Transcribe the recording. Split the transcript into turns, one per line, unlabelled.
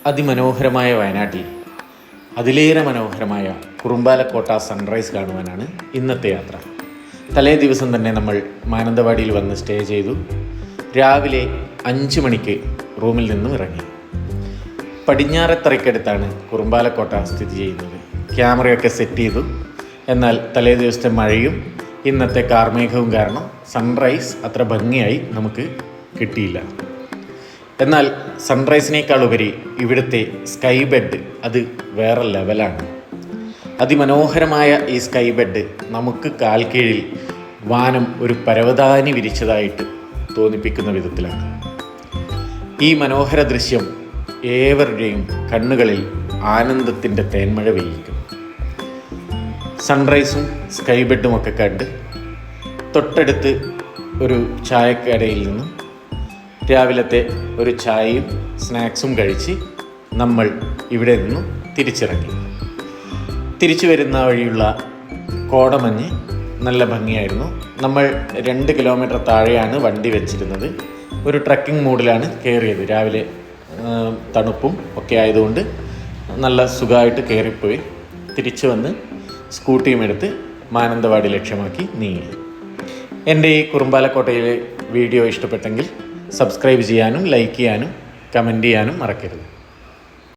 അതിമനോഹരമായ വയനാട്ടിൽ അതിലേറെ മനോഹരമായ കുറുമ്പാലക്കോട്ട സൺറൈസ് കാണുവാനാണ് ഇന്നത്തെ യാത്ര. തലേ ദിവസം തന്നെ നമ്മൾ മാനന്തവാടിയിൽ വന്ന് സ്റ്റേ ചെയ്തു. രാവിലെ 5 മണിക്ക് റൂമിൽ നിന്നും ഇറങ്ങി. പടിഞ്ഞാറത്തറയ്ക്കടുത്താണ് കുറുമ്പാലക്കോട്ട സ്ഥിതി ചെയ്യുന്നത്. ക്യാമറയൊക്കെ സെറ്റ് ചെയ്തു. എന്നാൽ തലേ ദിവസത്തെ മഴയും ഇന്നത്തെ കാർമേഘവും കാരണം സൺറൈസ് അത്ര ഭംഗിയായി നമുക്ക് കിട്ടിയില്ല. എന്നാൽ സൺറൈസിനേക്കാൾ ഉപരി ഇവിടുത്തെ സ്കൈ ബെഡ് അത് വേറെ ലെവലാണ്. അതിമനോഹരമായ ഈ സ്കൈ ബെഡ് നമുക്ക് കാൽ കീഴിൽ വാനം ഒരു പരവതാനി വിരിച്ചതായിട്ട് തോന്നിപ്പിക്കുന്ന വിധത്തിലാണ്. ഈ മനോഹര ദൃശ്യം ഏവരുടെയും കണ്ണുകളിൽ ആനന്ദത്തിൻ്റെ തേന്മഴ പെയ്യിക്കും. സൺറൈസും സ്കൈ ബെഡുമൊക്കെ കണ്ട് തൊട്ടടുത്ത് ഒരു ചായക്കടയിൽ നിന്നും രാവിലത്തെ ഒരു ചായയും സ്നാക്സും കഴിച്ച് നമ്മൾ ഇവിടെ നിന്നും തിരിച്ചിറങ്ങി. തിരിച്ചു വരുന്ന വഴിയുള്ള കോടമഞ്ഞ് നല്ല ഭംഗിയായിരുന്നു. നമ്മൾ 2 കിലോമീറ്റർ താഴെയാണ് വണ്ടി വെച്ചിരുന്നത്. ഒരു ട്രക്കിംഗ് മൂഡിലാണ് കയറിയത്. രാവിലെ തണുപ്പും ഒക്കെ ആയതുകൊണ്ട് നല്ല സുഖമായിട്ട് കയറിപ്പോയി. തിരിച്ചു വന്ന് സ്കൂട്ടിയും എടുത്ത് മാനന്തവാടി ലക്ഷ്യമാക്കി നീങ്ങി. എൻ്റെ ഈ കുറുമ്പാലക്കോട്ടയിലെ വീഡിയോ ഇഷ്ടപ്പെട്ടെങ്കിൽ സബ്സ്ക്രൈബ് ചെയ്യാനും ലൈക്ക് ചെയ്യാനും കമൻറ്റ് ചെയ്യാനും മറക്കരുത്.